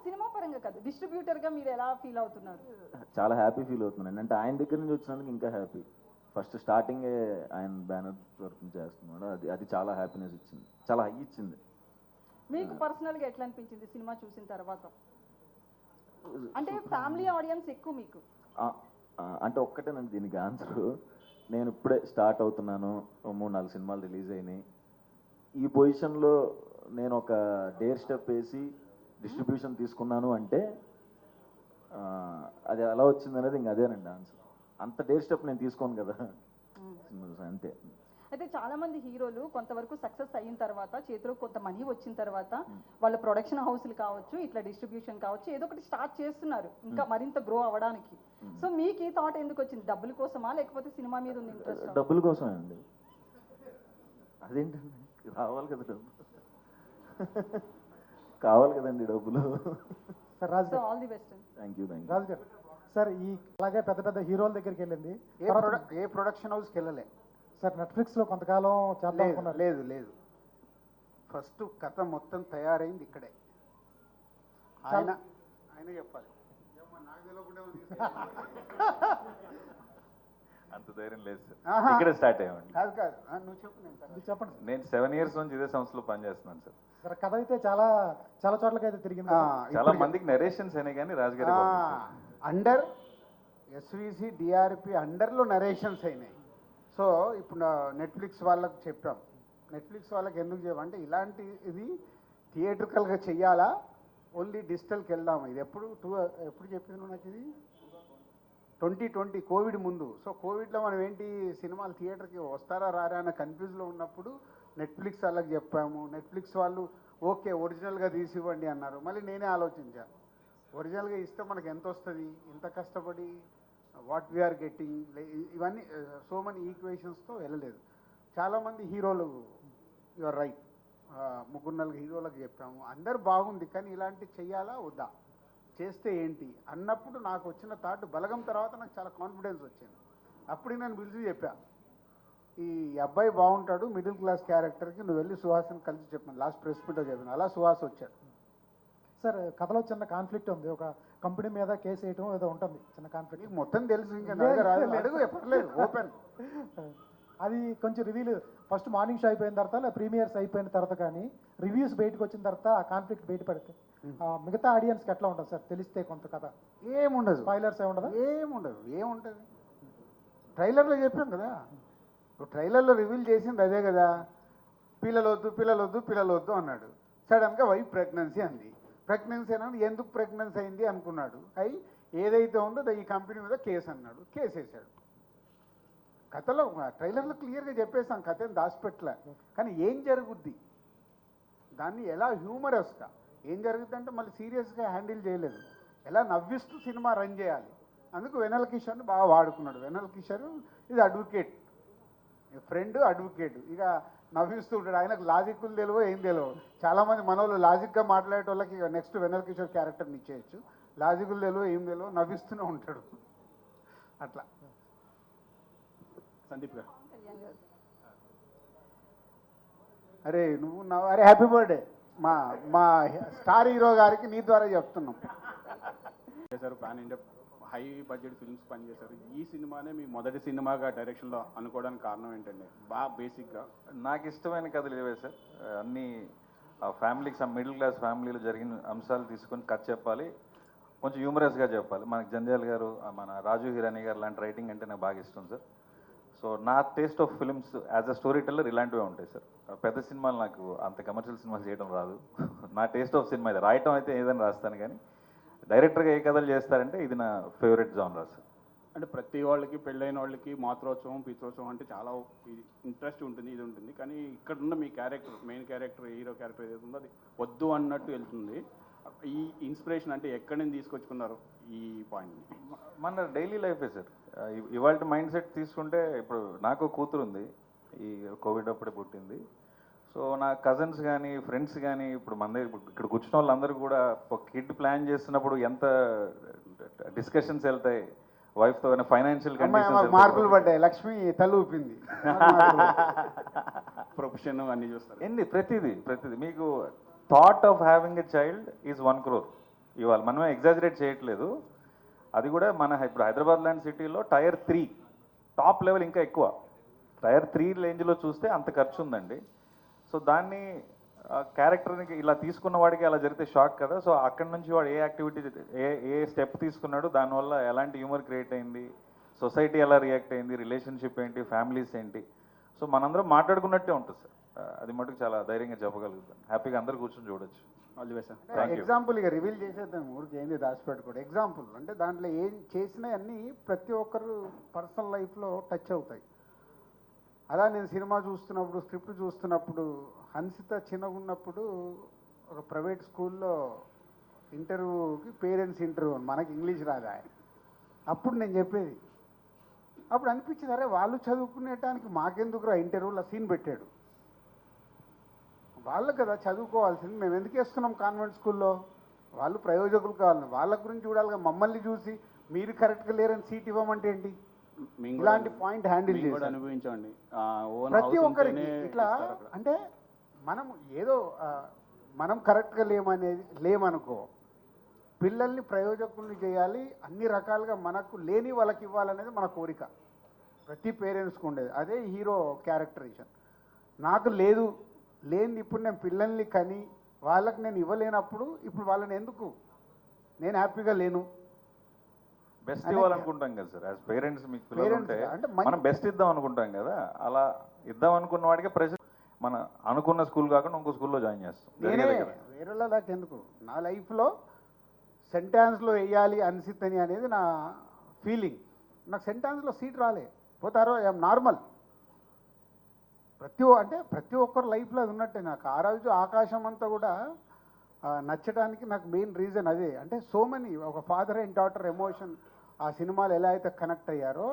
సినిమా పరంగా కాదు, డిస్ట్రిబ్యూటర్ గా మీరు ఎలా ఫీల్ అవుతున్నారు? చాలా హ్యాపీ ఫీల్ అవుతున్నాను. అంటే ఆయన దగ్గర నుంచి వచ్చినందుకు ఇంకా హ్యాపీ. ఫస్ట్ స్టార్టింగే ఆయన బ్యానర్ వర్క్ చేస్తున్నాడు, అది చాలా హ్యాపీనెస్ ఇచ్చింది, చాలా హై ఇచ్చింది. మీకు పర్సనల్ గా ఎట్లా అనిపించింది సినిమా చూసిన తర్వాత? అంటే ఫ్యామిలీ ఆడియన్స్ ఎక్కువ మీకు. అంటే ఒక్కటేనండి దీనికి ఆన్సర్. నేను ఇప్పుడే స్టార్ట్ అవుతున్నాను, 3-4 సినిమాలు రిలీజ్ అయినాయి. ఈ పొజిషన్లో నేను ఒక డేర్ స్టెప్ వేసి డిస్ట్రిబ్యూషన్ తీసుకున్నాను అంటే అది ఎలా వచ్చింది అనేది ఇంక అదేనండి ఆన్సర్. అంత డేర్ స్టెప్ నేను తీసుకోను కదా అంతే. అయితే చాలా మంది హీరోలు కొంతవరకు సక్సెస్ అయిన తర్వాత, చేతిలో కొంత మనీ వచ్చిన తర్వాత, వాళ్ళ ప్రొడక్షన్ హౌస్లు కావచ్చు, ఇట్లా డిస్ట్రిబ్యూషన్ కావచ్చు, ఏదో ఒకటి స్టార్ట్ చేస్తున్నారు ఇంకా మరింత గ్రో అవ్వడానికి. సో మీకు ఈ థాట్ ఎందుకు వచ్చింది? డబ్బుల కోసమా లేకపోతే సినిమా మీద ఉంది ఇంట్రెస్ట్? డబ్బుల కోసమే అండి. అదేంటండి, రావాలి కదా డబ్బు, కావాలి కదండి డబ్బులు. Sir Raju garu, all the best. Thank you. Raju garu sir, ఈ అలాగే పెద్ద పెద్ద హీరోల దగ్గరికి వెళ్ళింది, ఏ ప్రొడక్షన్ హౌస్కి వెళ్ళలే సార్ నెట్ఫ్లిక్స్లో కొంతకాలం చేద్దాం అనుకున్నారు. లేదు లేదు, ఫస్ట్ కథ మొత్తం తయారైంది ఇక్కడే. ఆయన చెప్పాలి, అంత ధైర్యం లేదు సార్, ఇక్కడే స్టార్ట్ అయ్యామండి. కాదు కాదు, నువ్వు చెప్పు, నేను తర్వాత. చెప్పండి నేను 7 years నుంచి ఇదే సంస్థలో పనిచేస్తున్నాను సార్. సార్. కథ అయితే చాలా చాలా చోట్లకి అయితే తిరిగింది. చాలా మందికి నరేషన్స్ అయినాయి కానీ రాజుగారి అండర్ ఎస్విసి డిఆర్పి అండర్లో నరేషన్స్ అయినాయి. సో ఇప్పుడు నెట్ఫ్లిక్స్ వాళ్ళకి చెప్పాం, నెట్ఫ్లిక్స్ వాళ్ళకి ఎందుకు చెప్పామంటే ఇలాంటి ఇది థియేట్రికల్గా చెయ్యాలా, ఓన్లీ డిజిటల్కి వెళ్దాము. ఇది ఎప్పుడు చెప్పాను నాకు, ఇది 2020 కోవిడ్ ముందు. సో కోవిడ్లో మనం ఏంటి, సినిమాలు థియేటర్కి వస్తారా రారా అన్న కన్ఫ్యూజ్లో ఉన్నప్పుడు నెట్ఫ్లిక్స్ వాళ్ళకి చెప్పాము. నెట్ఫ్లిక్స్ వాళ్ళు ఓకే ఒరిజినల్గా తీసివ్వండి అన్నారు. మళ్ళీ నేనే ఆలోచించాను, ఒరిజినల్గా ఇస్తే మనకు ఎంత వస్తుంది, ఇంత కష్టపడి వాట్ వీఆర్ గెట్టింగ్, ఇవన్నీ సో మెనీ ఈక్వేషన్స్తో వెళ్ళలేదు. చాలామంది హీరోలు, యువర్ రైట్, 3-4 హీరోలకు చెప్పాము, అందరు బాగుంది కానీ ఇలాంటి చెయ్యాలా వద్దా, చేస్తే ఏంటి అన్నప్పుడు నాకు వచ్చిన థాట్ బలగం తర్వాత నాకు చాలా కాన్ఫిడెన్స్ వచ్చింది. అప్పుడు నేను పిలిచి చెప్పా, ఈ అబ్బాయి బాగుంటాడు, మిడిల్ క్లాస్ క్యారెక్టర్కి, నువ్వు వెళ్ళి సుహాస్ని కలిసి చెప్పాను, లాస్ట్ ప్రెస్ మీట్లో చెప్పాను. అలా సుహాస్ వచ్చాడు. సార్ కథలో చిన్న కాన్ఫ్లిక్ట్ ఉంది, ఒక కంపెనీ మీద కేసు వేయటం ఏదో ఉంటుంది, చిన్న కాన్ఫ్లిక్ట్. మొత్తం తెలుసు, ఇంకా అడుగు, ఎప్పట్లేదు, ఓపెన్. అది కొంచెం రివ్యూలు ఫస్ట్ మార్నింగ్ షో అయిపోయిన తర్వాత, లేదా ప్రీమియర్స్ అయిపోయిన తర్వాత కానీ రివ్యూస్ బయటకు వచ్చిన తర్వాత ఆ కాన్ఫ్లిక్ట్ బయటపడితే మిగతా ఆడియన్స్కి ఎట్లా ఉంటుంది సార్? తెలిస్తే కొంత కథ ఏముండదు, స్పాయిలర్స్ ఏముండదు, ఏముంటుంది. ట్రైలర్లో చెప్పాం కదా, ట్రైలర్లో రివీల్ చేసింది అదే కదా, పిల్లలొద్దు అన్నాడు. సడన్గా వైఫ్ ప్రెగ్నెన్సీ అంది. ప్రెగ్నెన్సీ అన్నాడు, ఎందుకు ప్రెగ్నెన్సీ అయింది అనుకున్నాడు. ఏదైతే ఉందో ఈ కంపెనీ మీద కేసు అన్నాడు, కేసు వేసాడు. కథలో ట్రైలర్లో క్లియర్గా చెప్పేసాం, కథ ఏం దాచిపెట్టలే. కానీ ఏం జరుగుద్ది, దాన్ని ఎలా హ్యూమరస్గా ఏం జరుగుద్ది అంటే మళ్ళీ సీరియస్గా హ్యాండిల్ చేయలేదు, ఎలా నవ్విస్తూ సినిమా రన్ చేయాలి. అందుకు వెన్నెల కిషోర్ని బాగా వాడుకున్నాడు. వెన్నెల కిషోర్ ఇది అడ్వకేట్, ఫ్రెండ్ అడ్వకేట్, ఇక నవ్విస్తూ ఉంటాడు. ఆయనకు లాజిక్లు తెలియవు, ఏం తెలియవు. చాలామంది మనోళ్ళు లాజిక్గా మాట్లాడే వాళ్ళకి నెక్స్ట్ వెన్నెల కిషోర్ క్యారెక్టర్ని ఇచ్చేయచ్చు. లాజిక్లు తెలియవు, ఏం తెలియవు, నవ్విస్తూనే ఉంటాడు. అట్లా. సందీప్ గారు, అరే అరే హ్యాపీ బర్త్డే. మా స్టార్ హీరో గారికి నీ ద్వారా చెప్తున్నాం. చేశారు, pan India high budget films పనిచేశారు. ఈ సినిమానే మీ మొదటి సినిమాగా డైరెక్షన్లో అనుకోవడానికి కారణం ఏంటండి? బాగా బేసిక్గా నాకు ఇష్టమైన కథలు ఇవే సార్. అన్నీ ఫ్యామిలీకి, మిడిల్ క్లాస్ ఫ్యామిలీలో జరిగిన అంశాలు తీసుకొని కథ చెప్పాలి, కొంచెం హ్యూమరస్గా చెప్పాలి. మనకి జంధ్యాల గారు, మన రాజు హిరానీ గారు లాంటి రైటింగ్ అంటే నాకు బాగా ఇష్టం సార్. సో నా taste of films as a story teller ఇలాంటివే ఉంటాయి సార్. పెద్ద సినిమాలు నాకు అంత కమర్షియల్ సినిమాలు చేయడం రాదు. నా టేస్ట్ ఆఫ్ సినిమా ఇది. రాయటం అయితే ఏదైనా రాస్తాను, కానీ డైరెక్టర్గా ఏ కథలు చేస్తారంటే ఇది నా ఫేవరెట్ జానరా సార్. అంటే ప్రతి వాళ్ళకి పెళ్ళైన వాళ్ళకి మాతృోత్సవం పితృోత్సవం అంటే చాలా ఇంట్రెస్ట్ ఉంటుంది, ఇది ఉంటుంది. కానీ ఇక్కడ ఉన్న మీ character, main character, hero character ఏదైతే ఉందో అది వద్దు అన్నట్టు వెళ్తుంది. ఈ ఇన్స్పిరేషన్ అంటే ఎక్కడి నుంచి తీసుకొచ్చుకున్నారు ఈ పాయింట్ని? మన డైలీ లైఫే సార్. ఇవాళ మైండ్ సెట్ తీసుకుంటే ఇప్పుడు నాకు కూతురు ఉంది, ఈ కోవిడ్ అప్పుడే పుట్టింది. సో నా కజిన్స్ కానీ ఫ్రెండ్స్ కానీ ఇప్పుడు మన దగ్గర ఇక్కడ కూర్చున్న వాళ్ళందరూ కూడా ఒక కిడ్ ప్లాన్ చేస్తున్నప్పుడు ఎంత డిస్కషన్స్ వెళ్తాయి వైఫ్తో, ఫైనాన్షియల్ మార్కులు పడ్డాయి, లక్ష్మి తల ఊపింది. ప్రొఫెషన్ అన్నీ చూస్తారు. ఏంది ప్రతిదీ మీకు thought of having a child is 1 crore. ఇవాళ మనమే ఎగ్జాజరేట్ చేయట్లేదు. అది కూడా మన ఇప్పుడు హైదరాబాద్ లాంటి సిటీలో టైర్ 3 టాప్ లెవెల్ ఇంకా ఎక్కువ. టైర్ 3 రేంజ్లో చూస్తే అంత ఖర్చు ఉందండి. సో దాన్ని క్యారెక్టర్ని ఇలా తీసుకున్న వాడికి అలా జరిగితే షాక్ కదా. సో అక్కడి నుంచి వాడు ఏ యాక్టివిటీ ఏ స్టెప్ తీసుకున్నాడు, దానివల్ల ఎలాంటి హ్యూమర్ క్రియేట్ అయింది, సొసైటీ ఎలా రియాక్ట్ అయింది, రిలేషన్షిప్ ఏంటి, ఫ్యామిలీస్ ఏంటి. సో మనందరం మాట్లాడుకున్నట్టే ఉంటుంది సార్. అది మటుకు చాలా ధైర్యంగా చెప్పగలుగుతాను. హ్యాపీగా అందరు కూర్చొని చూడొచ్చు. All the best sir. Example ఇక రివీల్ చేసేద్దాం, ఊరికి ఏంది దాచిపెట్టుకోడు. ఎగ్జాంపుల్ అంటే దాంట్లో ఏం చేసినా అన్నీ ప్రతి ఒక్కరు పర్సనల్ లైఫ్లో టచ్ అవుతాయి. అలా నేను సినిమా చూస్తున్నప్పుడు, స్క్రిప్ట్ చూస్తున్నప్పుడు, హన్సిత చిన్నగా ఉన్నప్పుడు ఒక ప్రైవేట్ స్కూల్లో ఇంటర్వ్యూకి పేరెంట్స్ ఇంటర్వ్యూ, మనకి ఇంగ్లీష్ రాదా. అప్పుడు నేను చెప్పేది, అప్పుడు అనిపించింది అరే వాళ్ళు చదువుకునేటానికి మాకెందుకురా ఇంటర్వ్యూలో సీన్ పెట్టాడు. వాళ్ళు కదా చదువుకోవాల్సింది, మేము ఎందుకు వేస్తున్నాం కాన్వెంట్ స్కూల్లో, వాళ్ళు ప్రయోజకులు కావాలని వాళ్ళ గురించి చూడాలిగా. మమ్మల్ని చూసి మీరు కరెక్ట్గా లేరని సీట్ ఇవ్వమంటే ఏంటి? ఇలాంటి పాయింట్ హ్యాండిల్ చేసి అనుభవించండి ప్రతి ఒక్కరికి ఇట్లా. అంటే మనం ఏదో మనం కరెక్ట్గా లేమనుకో, పిల్లల్ని ప్రయోజకుల్ని చేయాలి, అన్ని రకాలుగా మనకు లేని వాళ్ళకి ఇవ్వాలనేది మన కోరిక, ప్రతి పేరెంట్స్కి ఉండేది. అదే హీరో క్యారెక్టరైజేషన్. నాకు లేని ఇప్పుడు నేను పిల్లల్ని కని వాళ్ళకి నేను ఇవ్వలేనప్పుడు ఇప్పుడు వాళ్ళని ఎందుకు, నేను హ్యాపీగా లేను. బెస్ట్ ఇవ్వాలనుకుంటాం కదా సార్. యాజ్ పేరెంట్స్ మీకు పిల్లలు ఉంటే మనం బెస్ట్ ఇద్దాం అనుకుంటాం కదా. అలా ఇద్దాం అనుకున్న వాడికి ప్రెజెంట్ మన అనుకున్న స్కూల్ కాకుండా ఇంకో స్కూల్లో జాయిన్ చేస్తాం. నేనే వేరేలా దాకా ఎందుకు, నా లైఫ్లో సెంటాన్స్లో వేయాలి అన్సిత్ అనేది నా ఫీలింగ్. నాకు సెంటాన్స్లో సీట్ రాలే, పోతారో ఐఎమ్ నార్మల్. ప్రతి ఒక్కరు లైఫ్లో అది ఉన్నట్టే. నాకు ఆ రోజు ఆకాశం అంతా కూడా నచ్చడానికి నాకు మెయిన్ రీజన్ అదే. అంటే సో మెనీ, ఒక ఫాదర్ అండ్ డాటర్ ఎమోషన్ ఆ సినిమాలు ఎలా అయితే కనెక్ట్ అయ్యారో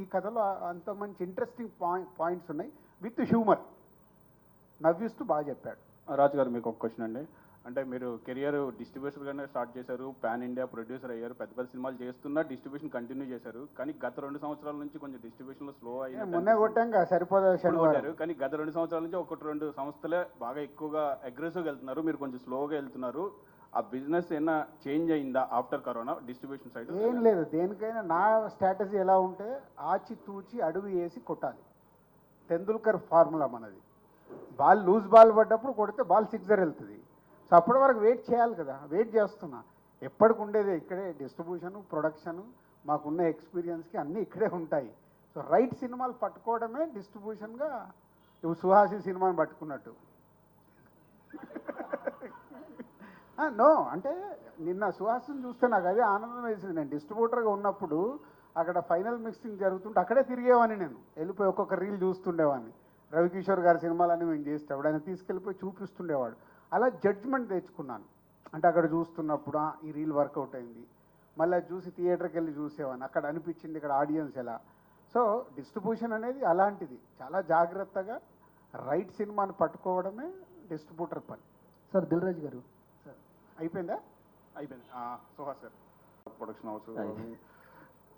ఈ కథలో అంత మంచి ఇంట్రెస్టింగ్ పాయింట్స్ ఉన్నాయి విత్ హ్యూమర్. నవ్విస్తూ బాగా చెప్పాడు. రాజు గారు, మీకు ఒక క్వశ్చన్ అండి. అంటే మీరు కెరియర్ డిస్ట్రిబ్యూటర్గానే స్టార్ట్ చేశారు, పాన్ ఇండియా ప్రొడ్యూసర్ అయ్యారు, పెద్ద పెద్ద సినిమాలు చేస్తున్నా డిస్ట్రిబ్యూషన్ కంటిన్యూ చేశారు. కానీ గత 2 సంవత్సరాల నుంచి కొంచెం డిస్ట్రిబ్యూషన్లో స్లో అయ్యింది. మొన్నే కొట్టాక సరిపోతారు. కానీ గత 2 సంవత్సరాల నుంచి 1-2 సంస్థలే బాగా ఎక్కువగా అగ్రెసివ్గా వెళ్తున్నారు, మీరు కొంచెం స్లోగా వెళ్తున్నారు. ఆ బిజినెస్ ఏమైనా చేంజ్ అయిందా ఆఫ్టర్ కరోనా డిస్ట్రిబ్యూషన్ సైడ్? ఏం లేదు, దేనికైనా నా స్ట్రాటజీ ఎలా ఉంటే ఆచితూచి అడుగు వేసి కొట్టాలి. తెందుల్కర్ ఫార్ములా మనది. లూజ్ బాల్ పడ్డప్పుడు కొడితే బాల్ సిక్సర్ వెళ్తుంది. సో అప్పటి వరకు వెయిట్ చేయాలి కదా, వెయిట్ చేస్తున్నా. ఎప్పటికి ఉండేది ఇక్కడే డిస్ట్రిబ్యూషను, ప్రొడక్షను, మాకున్న ఎక్స్పీరియన్స్కి అన్నీ ఇక్కడే ఉంటాయి. సో రైట్ సినిమాలు పట్టుకోవడమే డిస్ట్రిబ్యూషన్గా. ఇప్పుడు సుహాసి సినిమాని పట్టుకున్నట్టు. నో, అంటే నిన్న సుహాసిని చూస్తే నాకు అదే ఆనందం వేసింది. నేను డిస్ట్రిబ్యూటర్గా ఉన్నప్పుడు అక్కడ ఫైనల్ మిక్సింగ్ జరుగుతుంటే అక్కడే తిరిగేవాడిని, నేను వెళ్ళిపోయి ఒక్కొక్క రీల్ చూస్తుండేవాడిని. రవికిషోర్ గారి సినిమాలన్నీ మేము చేసేటప్పుడు ఆయన తీసుకెళ్ళిపోయి చూపిస్తుండేవాడు. అలా జడ్జ్మెంట్ తెచ్చుకున్నాను. అంటే అక్కడ చూస్తున్నప్పుడు ఈ రీల్ వర్కౌట్ అయింది, మళ్ళీ చూసి థియేటర్కి వెళ్ళి చూసేవాడిని, అక్కడ అనిపించింది ఇక్కడ ఆడియన్స్ ఎలా. సో డిస్ట్రిబ్యూషన్ అనేది అలాంటిది, చాలా జాగ్రత్తగా రైట్ సినిమాని పట్టుకోవడమే డిస్ట్రిబ్యూటర్ పని. సార్ దిల్ రాజు గారు, సార్ అయిపోయిందా? అయిపోయింది. సుహాస్ సార్, ప్రొడక్షన్ హౌస్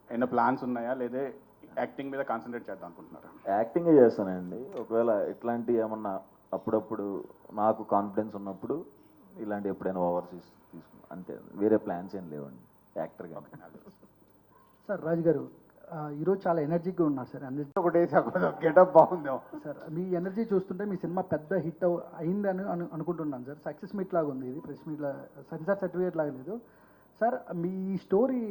ఏమైనా ప్లాన్స్ ఉన్నాయా, లేదా యాక్టింగ్ మీద కాన్సన్ట్రేట్ చేద్దాం అనుకుంటున్నారా? యాక్టింగే చేస్తానండి. ఒకవేళ ఇట్లాంటి ఏమన్నా అప్పుడప్పుడు నాకు కాన్ఫిడెన్స్ ఉన్నప్పుడు ఇలాంటి ఎప్పుడైనా ఓవర్సీస్ తీసుకున్నాను అంతే, వేరే ప్లాన్స్ ఏం లేవండి యాక్టర్గా. సార్ రాజు గారు, ఈరోజు చాలా ఎనర్జీగా ఉన్నారు సార్. ఎనర్జీ ఒకటే గెటప్ బాగుంది సార్. మీ ఎనర్జీ చూస్తుంటే మీ సినిమా పెద్ద హిట్ అయిందని అనుకుంటున్నాను సార్. సక్సెస్ మీట్ లాగా ఉంది ఇది, ప్రెస్ మీట్లా సెన్సార్ సర్టిఫికేట్ లాగా లేదు సార్. మీ స్టోరీ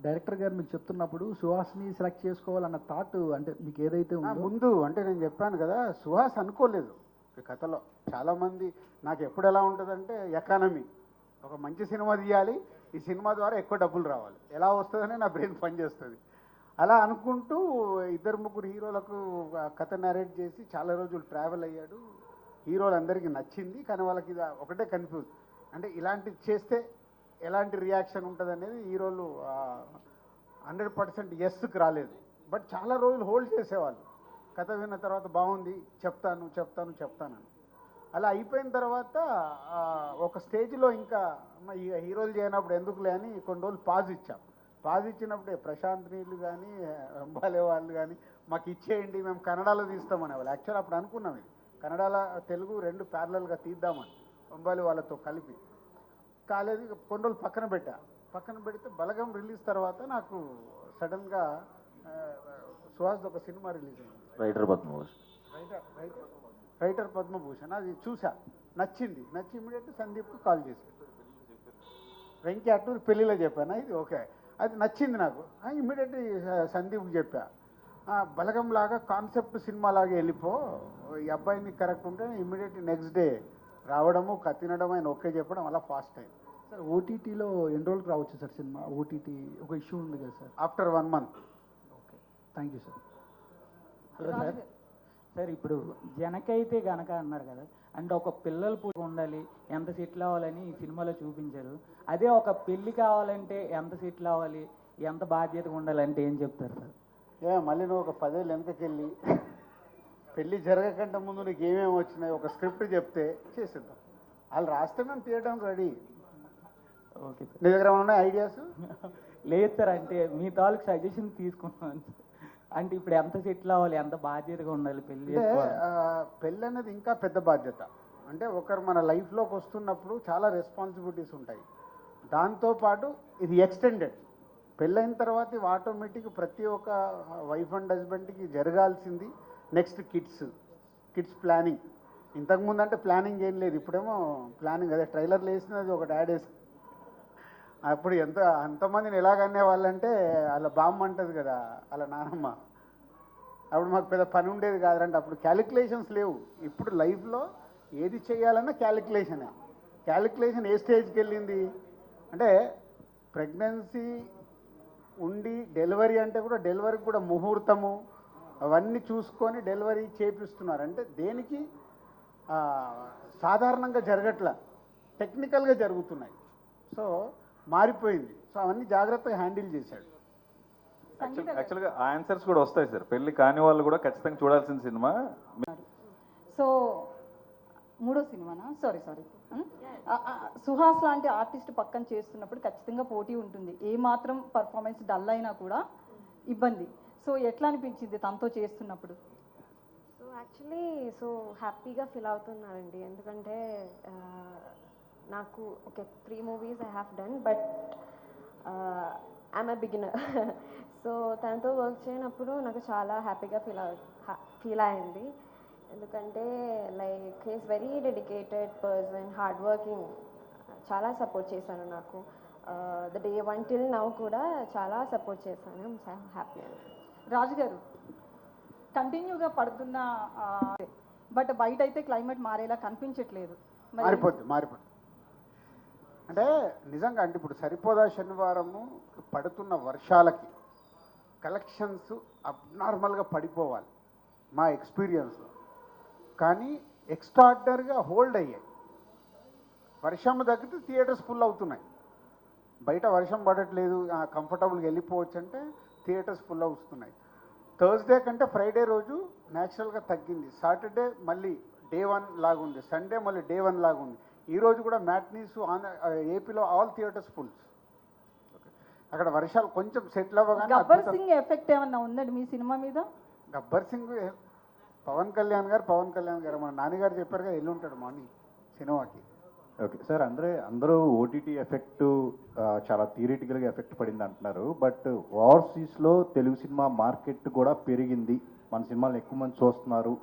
డైరెక్టర్ గారు మీకు చెప్తున్నప్పుడు సుహాస్ని సెలెక్ట్ చేసుకోవాలన్న థాట్ అంటే మీకు ఏదైతే ఉందో ముందు, అంటే నేను చెప్పాను కదా, సుహాస్ అనుకోలేదు ఈ కథలో. చాలామంది నాకు ఎప్పుడు ఎలా ఉంటుందంటే ఎకానమీ, ఒక మంచి సినిమా తీయాలి, ఈ సినిమా ద్వారా ఎక్కువ డబ్బులు రావాలి, ఎలా వస్తుందని నా బ్రెయిన్ పనిచేస్తుంది. అలా అనుకుంటూ 2-3 హీరోలకు కథ నరేట్ చేసి చాలా రోజులు ట్రావెల్ అయ్యాడు. హీరోలు అందరికీ నచ్చింది, కానీ వాళ్ళకి ఇది ఒకటే కన్ఫ్యూజ్, అంటే ఇలాంటిది చేస్తే ఎలాంటి రియాక్షన్ ఉంటుంది అనేది హీరోలు 100% ఎస్కి రాలేదు. బట్ చాలా రోజులు హోల్డ్ చేసేవాళ్ళు. కథ విన్న తర్వాత బాగుంది, చెప్తాను. అలా అయిపోయిన తర్వాత ఒక స్టేజ్లో ఇంకా ఈ హీరోలు చేయనప్పుడు ఎందుకులే అని కొన్ని రోజులు పాజ్ ఇచ్చాం. పాజ్ ఇచ్చినప్పుడే ప్రశాంత్ నీళ్ళు కానీ అంబాలే వాళ్ళు కానీ మాకు ఇచ్చేయండి, మేము కన్నడలో తీస్తామనేవాళ్ళు. యాక్చువల్ అప్పుడు అనుకున్నాం ఇది కన్నడలో తెలుగు 2 ప్యారలల్గా తీద్దామని అంబాలి వాళ్ళతో కలిపి. కాలేదు, కొన్ని రోజులు పక్కన పెడితే బలగం రిలీజ్ తర్వాత నాకు సడన్గా సుహాస్ ఒక సినిమా రిలీజ్ అయింది, రైటర్ పద్మభూషణ్. అది చూసా, నచ్చి ఇమీడియట్గా సందీప్కి కాల్ చేసి, వెంకీ అట్టూరు పెళ్ళిలో చెప్పాను ఇది ఓకే, అది నచ్చింది నాకు. ఇమీడియట్లీ సందీప్కి చెప్పా, బలగం లాగా కాన్సెప్ట్ సినిమా లాగా వెళ్ళిపో, ఈ అబ్బాయిని కరెక్ట్ ఉంటే ఇమీడియట్లీ నెక్స్ట్ డే రావడము తినడం ఆయన ఓకే చెప్పడం అలా ఫాస్ట్ అయింది. సార్ ఓటీటీలో ఎన్ని రోజులకు రావచ్చు సార్ సినిమా? ఓటీటీ ఒక ఇష్యూ ఉంది కదా sir. After 1 month. Okay, thank you sir. Hello sir. Sir ఇప్పుడు జనకైతే గనక అన్నారు కదా, అంటే ఒక పిల్లలు పూట ఉండాలి, ఎంత సెటిల్ అవ్వాలని ఈ సినిమాలో చూపించారు. అదే ఒక పెళ్ళి కావాలంటే ఎంత సెటిల్ అవ్వాలి, ఎంత బాధ్యతగా ఉండాలంటే ఏం చెప్తారు సార్? మళ్ళీ నువ్వు ఒక 10 ఏళ్ళు వెనకకెళ్ళి పెళ్ళి జరగకంటే ముందు నీకు ఏమేమి వచ్చినాయి ఒక స్క్రిప్ట్ చెప్తే చేసేద్దాం. వాళ్ళు రాస్తే మేము తీయడానికి రెడీ. Okay sir. నీ దగ్గర ఉన్నాయి ఐడియాస్? లేదు సార్, అంటే మీ తాలూకు సజెషన్ తీసుకున్నాను. అంటే ఇప్పుడు ఎంత సెటిల్ అవ్వాలి, ఎంత బాధ్యతగా ఉండాలి పెళ్ళి చేసుకోవాలి? పెళ్ళి అనేది ఇంకా పెద్ద బాధ్యత. అంటే ఒకరు మన లైఫ్లోకి వస్తున్నప్పుడు చాలా రెస్పాన్సిబిలిటీస్ ఉంటాయి. దాంతోపాటు ఇది ఎక్స్టెండెడ్. పెళ్ళైన తర్వాత ఇవి ఆటోమేటిక్ ప్రతి ఒక్క వైఫ్ అండ్ హస్బెండ్కి జరగాల్సింది. Next kids planning. ఇంతకుముందు అంటే ప్లానింగ్ ఏం లేదు, ఇప్పుడేమో ప్లానింగ్. అదే ట్రైలర్లు వేసినది ఒక డాడ్ వేసి, అప్పుడు అంతమందిని ఎలాగనే వాళ్ళంటే అలా బామ్మ అంటది కదా అలా నానమ్మ. అప్పుడు మాకు పెద్ద పని ఉండేది కాదంటే, అప్పుడు క్యాలిక్యులేషన్స్ లేవు. ఇప్పుడు లైఫ్లో ఏది చేయాలన్నా క్యాలిక్యులేషన్ ఏ స్టేజ్కి వెళ్ళింది అంటే, ప్రెగ్నెన్సీ ఉండి డెలివరీ అంటే కూడా డెలివరీకి కూడా ముహూర్తము అవన్నీ చూసుకొని డెలివరీ చేపిస్తున్నారు. అంటే దేనికి సాధారణంగా జరగట్లా, టెక్నికల్గా జరుగుతున్నాయి. సో మారిపోయింది. సో అవన్నీ జాగ్రత్తగా హ్యాండిల్ చేశాడు. యాక్చువల్గా ఆన్సర్స్ కూడా వస్తాయి సార్. పెళ్లి కాని వాళ్ళు కూడా ఖచ్చితంగా చూడాల్సిన సినిమా. సో 3వ సినిమానా? సారీ సుహాస్ లాంటి ఆర్టిస్ట్ పక్కన చేస్తున్నప్పుడు ఖచ్చితంగా పోటీ ఉంటుంది. ఏ మాత్రం పర్ఫార్మెన్స్ డల్ అయినా కూడా ఇబ్బంది. సో ఎట్లా అనిపించింది తనతో చేస్తున్నప్పుడు? సో యాక్చువల్లీ హ్యాపీగా ఫీల్ అవుతున్నానండి. ఎందుకంటే నాకు okay 3 movies I have done, but I'm a beginner. So తనతో వర్క్ చేయనప్పుడు నాకు చాలా హ్యాపీగా ఫీల్ అయింది. ఎందుకంటే like he's very dedicated person, hard working. చాలా సపోర్ట్ చేశాను నాకు. ద డే 1 till now కూడా చాలా సపోర్ట్ చేశాను. హ్యాపీ అండి. రాజు గారు, కంటిన్యూగా పడుతున్న బట్ బయట అయితే క్లైమేట్ మారేలా కనిపించట్లేదు. మారిపోద్ది. అంటే నిజంగా అంటే ఇప్పుడు సరిపోదా శనివారము పడుతున్న వర్షాలకి కలెక్షన్స్ అబ్నార్మల్గా పడిపోవాలి మా ఎక్స్పీరియన్స్లో. కానీ ఎక్స్ట్రాడినరీగా హోల్డ్ అయ్యాయి. వర్షం తగ్గితే థియేటర్స్ ఫుల్ అవుతున్నాయి. బయట వర్షం పడట్లేదు, కంఫర్టబుల్గా వెళ్ళిపోవచ్చు అంటే థియేటర్స్ ఫుల్ అవుతున్నాయి. థర్స్డే కంటే ఫ్రైడే రోజు న్యాచురల్గా తగ్గింది. సాటర్డే మళ్ళీ డే 1 లాగుంది, సండే మళ్ళీ డే 1 లాగుంది. ఈరోజు కూడా మ్యాట్నీస్ ఏపీలో ఆల్ థియేటర్స్ ఫుల్స్. అక్కడ వర్షాలు కొంచెం సెటిల్ అవ్వగానే గబ్బర్ సింగ్ ఎఫెక్ట్ ఏమన్నా ఉందండి మీ సినిమా మీద? గబ్బర్ సింగ్ పవన్ కళ్యాణ్ గారు మన నాన్నగారు చెప్పారు కదా, ఎల్లుంటాడు మార్నింగ్ సినిమాకి. ఓకే సార్, అందరూ ఓటీటీ ఎఫెక్ట్ చాలా థియరిటికల్గా ఎఫెక్ట్ పడింది అంటున్నారు. బట్ ఓవర్సీస్లో తెలుగు సినిమా మార్కెట్ కూడా పెరిగింది, మన సినిమాలను ఎక్కువ మంది చూస్తున్నారు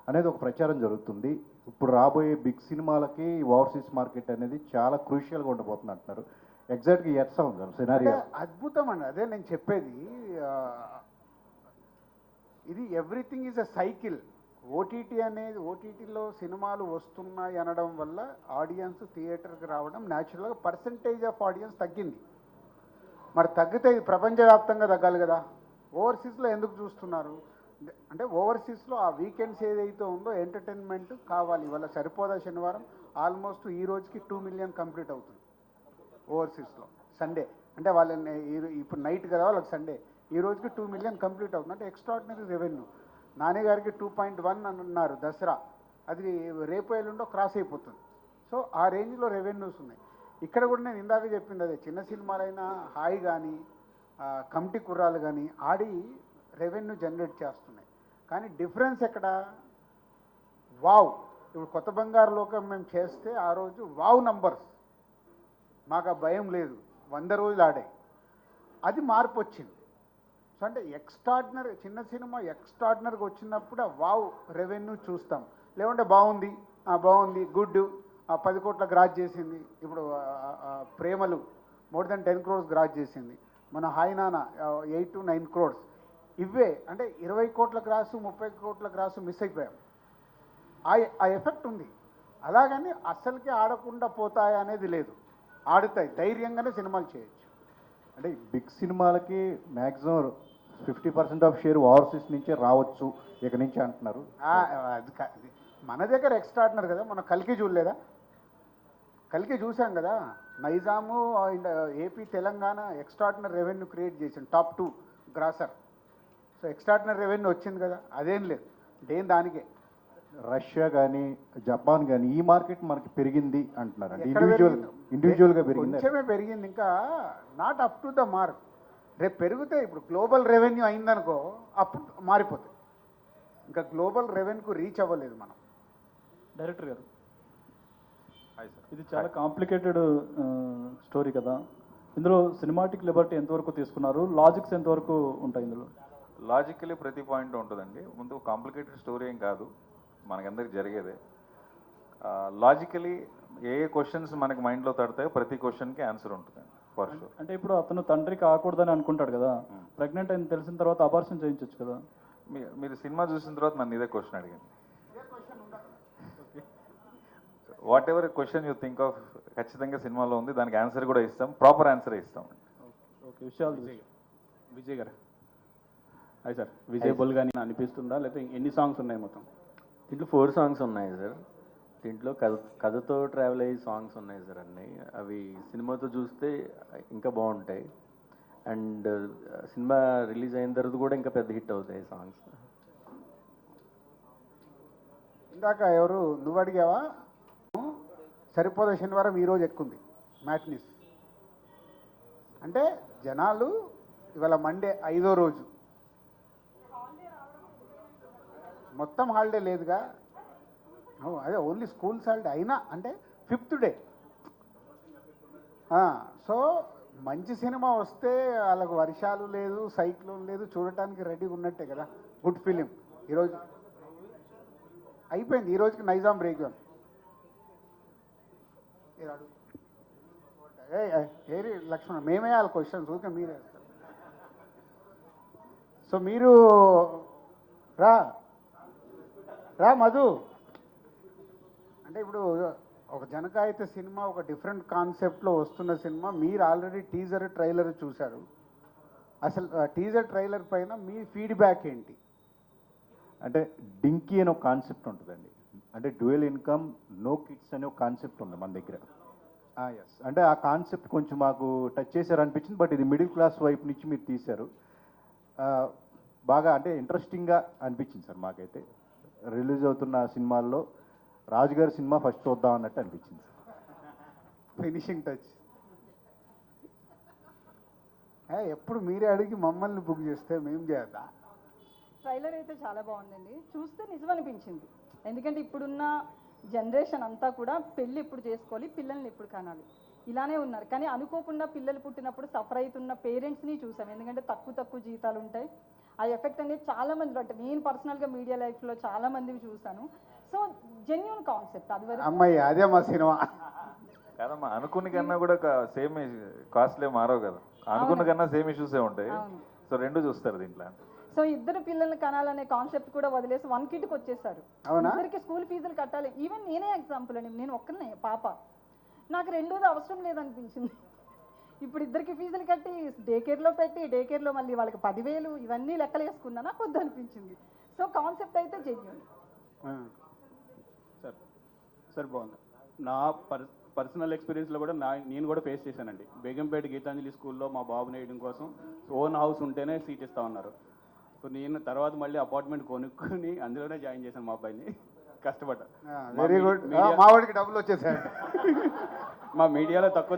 అనేది ఒక ప్రచారం జరుగుతుంది. ఇప్పుడు రాబోయే బిగ్ సినిమాలకి ఓవర్సీస్ మార్కెట్ అనేది చాలా క్రూషియల్గా ఉండబోతుంది అంటున్నారు. ఎగ్జాక్ట్గా ఎట్లా ఉంది సార్ సినారియో? అద్భుతం అండి, అదే నేను చెప్పేది. ఇది everything is a cycle. OTT అనేది ఓటీటీలో సినిమాలు వస్తున్నాయి అనడం వల్ల ఆడియన్స్ థియేటర్కి రావడం న్యాచురల్గా పర్సంటేజ్ ఆఫ్ ఆడియన్స్ తగ్గింది. మరి తగ్గితే ఇది ప్రపంచవ్యాప్తంగా తగ్గాలి కదా. ఓవర్సీస్లో ఎందుకు చూస్తున్నారు అంటే ఓవర్సీస్లో ఆ వీకెండ్స్ ఏదైతే ఉందో ఎంటర్టైన్మెంట్ కావాలి. ఇవాళ సరిపోదా శనివారం ఆల్మోస్ట్ ఈ రోజుకి 2 మిలియన్ కంప్లీట్ అవుతుంది ఓవర్సీస్లో సండే. అంటే వాళ్ళని ఇప్పుడు నైట్ కదా వాళ్ళకి సండే, ఈ రోజుకి 2 మిలియన్ కంప్లీట్ అవుతుంది. అంటే ఎక్స్ట్రాడినరీ రెవెన్యూ. నాని గారికి 2.1 అని అన్నారు దసరా, అది రేపు ఎల్లుండో క్రాస్ అయిపోతుంది. సో ఆ రేంజ్లో రెవెన్యూస్ ఉన్నాయి. ఇక్కడ కూడా నేను ఇందాక చెప్పింది అదే, చిన్న సినిమాలైనా హాయ్ కానీ కమిటీ కుర్రాలు కానీ ఆడి రెవెన్యూ జనరేట్ చేస్తున్నాయి. కానీ డిఫరెన్స్ ఎక్కడ? వావ్, ఇప్పుడు కొత్త బంగారు లోకం మేము చేస్తే ఆ రోజు వావ్ నంబర్స్, మాకు ఆ భయం లేదు, 100 రోజులు ఆడాయి. అది మార్పు వచ్చింది. సో అంటే ఎక్స్ట్రాడినరీ చిన్న సినిమా ఎక్స్ట్రాడినరీగా వచ్చినప్పుడు ఆ వావ్ రెవెన్యూ చూస్తాం. లేకుంటే బాగుంది గుడ్ 10 కోట్ల గ్రాస్ చేసింది. ఇప్పుడు ప్రేమలు మోర్ దెన్ 10 crores గ్రాస్ చేసింది. మన హాయ్ నాన్న 8 to 9 crores. ఇవే అంటే 20 కోట్ల గ్రాసు 30 కోట్ల గ్రాసు మిస్ అయిపోయాం. ఆ ఎఫెక్ట్ ఉంది. అలాగని అస్సలకి ఆడకుండా పోతాయి అనేది లేదు, ఆడుతాయి, ధైర్యంగానే సినిమాలు చేయొచ్చు. అంటే బిగ్ సినిమాలకి మ్యాక్సిమం 50% ఆఫ్ షేర్ ఓవర్సీస్ నుంచే రావచ్చు ఇక నుంచి అంటున్నారు. మన దగ్గర ఎక్స్ట్రాడినరీ కదా, మనం కల్కి చూడలేదా? కల్కి చూసాం కదా. Nizam AP Telangana extraordinary revenue create చేసింది, top 2 grosser. So extraordinary revenue వచ్చింది కదా, అదేం లేదు దానికే. రష్యా కానీ జపాన్ కానీ ఈ మార్కెట్ మనకి పెరిగింది అంటున్నారు. ఇండివిజువల్గా పెరిగింది, కొంచెమే పెరిగింది, ఇంకా not up to the mark. రేపు పెరిగితే ఇప్పుడు గ్లోబల్ రెవెన్యూ అయిందనుకో అప్పుడు మారిపోతుంది. ఇంకా గ్లోబల్ రెవెన్యూకు రీచ్ అవ్వలేదు మనం. డైరెక్టర్ గారు, ఇది చాలా కాంప్లికేటెడ్ స్టోరీ కదా. ఇందులో సినిమాటిక్ లిబర్టీ ఎంతవరకు తీసుకున్నారు, లాజిక్స్ ఎంతవరకు ఉంటాయి ఇందులో? లాజికలీ ప్రతి పాయింట్ ఉంటుందండి. ముందు కాంప్లికేటెడ్ స్టోరీ ఏం కాదు, మనకందరికి జరిగేదే. లాజికలీ ఏ క్వశ్చన్స్ మనకి మైండ్లో తడతాయో ప్రతి క్వశ్చన్కి ఆన్సర్ ఉంటుందండి ఫర్ షూర్. అంటే ఇప్పుడు అతను తండ్రి కాకూడదని అనుకుంటాడు కదా, ప్రెగ్నెంట్ అని తెలిసిన తర్వాత అబార్షన్ చేయించవచ్చు కదా. మీరు సినిమా చూసిన తర్వాత నన్ను ఇదే క్వశ్చన్ అడిగింది. What ever question you think of ఖచ్చితంగా సినిమాలో ఉంది, దానికి ఆన్సర్ కూడా ఇస్తాం, ప్రాపర్ ఆన్సర్ ఇస్తాం. ఓకే, విషయాలు విజయ్ గారు. హాయ్ సార్, విజయ్ బుల్ కానీ అనిపిస్తుందా, లేకపోతే ఎన్ని సాంగ్స్ ఉన్నాయి మొత్తం? దీంట్లో 4 songs ఉన్నాయి సార్. దీంట్లో కథతో ట్రావెల్ అయ్యే సాంగ్స్ ఉన్నాయి సార్ అన్నీ. అవి సినిమాతో చూస్తే ఇంకా బాగుంటాయి. అండ్ సినిమా రిలీజ్ అయిన తర్వాత కూడా ఇంకా పెద్ద హిట్ అవుతాయి సాంగ్స్. ఇందాక ఎవరు నువ్వు అడిగావా? సరిపోదా శనివారం ఈరోజు ఎక్కుంది మ్యాట్నీస్. అంటే జనాలు ఇవాళ మండే 5వ రోజు, మొత్తం హాలిడే లేదుగా. అదే ఓన్లీ స్కూల్స్ హాలిడే అయినా అంటే 5th డే. సో మంచి సినిమా వస్తే వాళ్ళకు వర్షాలు లేదు, సైక్లోన్ లేదు, చూడటానికి రెడీగా ఉన్నట్టే కదా. గుడ్ ఫిలిం ఈరోజు అయిపోయింది. ఈ రోజుకి నైజాం బ్రేక్ ఆన్. ఏరి లక్ష్మణ, మేమే వాళ్ళ క్వశ్చన్స్ ఊరికే మీరే. సో మీరు రా మధు. అంటే ఇప్పుడు ఒక జనకాయిత సినిమా ఒక డిఫరెంట్ కాన్సెప్ట్లో వస్తున్న సినిమా, మీరు ఆల్రెడీ టీజర్ ట్రైలర్ చూశారు. అసలు టీజర్ ట్రైలర్ పైన మీ ఫీడ్బ్యాక్ ఏంటి? అంటే డింకీ అనే ఒక కాన్సెప్ట్ ఉంటుందండి. అంటే డ్యూయల్ ఇన్కమ్ నో కిడ్స్ అనే ఒక కాన్సెప్ట్ ఉంది మన దగ్గర. ఎస్, అంటే ఆ కాన్సెప్ట్ కొంచెం మాకు టచ్ చేశారు అనిపించింది. బట్ ఇది మిడిల్ క్లాస్ వైపు నుంచి మీరు తీశారు, బాగా అంటే ఇంట్రెస్టింగ్గా అనిపించింది సార్ మాకైతే. రిలీజ్ అవుతున్న సినిమాల్లో రాజుగారి సినిమా ఫస్ట్ చూద్దాం అన్నట్టు అనిపించింది సార్. Finishing touch. ఎప్పుడు మీరే అడిగి మమ్మల్ని బుక్ చేస్తే మేము చేద్దాం. ట్రైలర్ అయితే చాలా బాగుందండి, చూస్తే నిజం అనిపించింది. ఎందుకంటే ఇప్పుడున్న జనరేషన్ అంతా కూడా పెళ్ళి ఎప్పుడు చేసుకోవాలి, పిల్లల్ని ఎప్పుడు కనాలి, ఇలానే ఉన్నారు. కానీ అనుకోకుండా పిల్లలు పుట్టినప్పుడు సఫర్ అవుతున్న పేరెంట్స్ని చూసాం. ఎందుకంటే తక్కువ జీతాలు ఉంటాయి. ఆ ఎఫెక్ట్ అనేది చాలా మంది, అంటే నేను పర్సనల్గా మీడియా లైఫ్లో చాలా మందిని చూశాను. సో జెన్యూన్ కాన్సెప్ట్ అది వరకు. అమ్మాయి అదే మా సినిమా కాదమ్మా, అనుకున్న కన్నా కూడా సేమ్ కాస్ట్లే మారవు కదా. అనుకున్న కన్నా సేమ్ ఇష్యూసే ఉంటాయి. సో రెండు చూస్తారు దీంట్లో. సో ఇద్దరు పిల్లల్ని కనాలనే కాన్సెప్ట్ కూడా వదిలేసి 1 కిట్కి వచ్చేసారు. అవునా? ఇద్దరికి స్కూల్ ఫీజులు కట్టాలి. ఈవెన్ నేనే ఎగ్జాంపుల్ అండి, నేను ఒక్కనే పాప, నాకు రెండోది అవసరం లేదనిపించింది. ఇప్పుడు ఇద్దరికి ఫీజులు కట్టి డే కేర్లో పెట్టి డే కేర్లో మళ్ళీ వాళ్ళకి 10,000 ఇవన్నీ లెక్కలు వేసుకున్నా నాకు వద్దు అనిపించింది. సో కాన్సెప్ట్ అయితే జెన్యూన్. సార్ బాగుంది. నా పర్సనల్ ఎక్స్పీరియన్స్లో కూడా నేను కూడా ఫేస్ చేశానండి. బేగంపేట గీతాంజలి స్కూల్లో మా బాబుని వేయడం కోసం ఓన్ హౌస్ ఉంటేనే సీట్ ఇస్తా ఉన్నారు. సో నేను తర్వాత మళ్ళీ అపార్ట్మెంట్ కొనుక్కొని అందులోనే జాయిన్ చేశాను మా అబ్బాయిని, కష్టపడ్డా. Very good. మా వాడికి డబ్బులు వచ్చేసాయి. మా మీడియాలో తక్కువ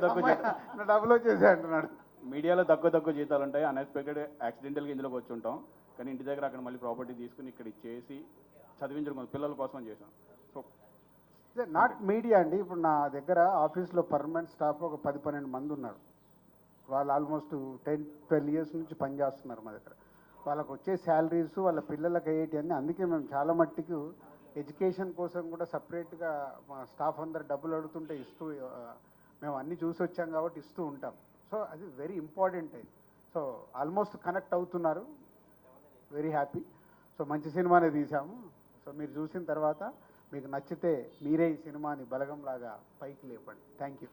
డబ్బులు వచ్చేసాయి అంటున్నాడు. మీడియాలో తక్కువ జీతాలు ఉంటాయి, అన్ఎక్స్పెక్టెడ్ యాక్సిడెంటల్గా ఇందులోకి వచ్చి ఉంటాం. కానీ ఇంటి దగ్గర అక్కడ మళ్ళీ ప్రాపర్టీ తీసుకుని ఇక్కడ ఇచ్చేసి చదివించడం పిల్లల కోసం చేశాం. సో నాట్ మీడియా అండి. ఇప్పుడు నా దగ్గర ఆఫీస్లో పర్మనెంట్ స్టాఫ్ ఒక 10-12 మంది ఉన్నారు. వాళ్ళు ఆల్మోస్ట్ 10-12 ఇయర్స్ నుంచి పనిచేస్తున్నారు మా దగ్గర. వాళ్ళకు వచ్చే శాలరీస్ వాళ్ళ పిల్లలకి అయ్యేటి అన్నీ. అందుకే మేము చాలా మట్టికి ఎడ్యుకేషన్ కోసం కూడా సపరేట్గా మా స్టాఫ్ అందరు డబ్బులు అడుగుతుంటే ఇస్తూ, మేము అన్నీ చూసి వచ్చాం కాబట్టి ఇస్తూ ఉంటాం. సో అది very important. So almost connect అవుతున్నారు. Very happy. సో మంచి సినిమానే తీసాము. సో మీరు చూసిన తర్వాత మీకు నచ్చితే మీరే ఈ సినిమాని బలగంలాగా పైకి లేపండి. Thank you.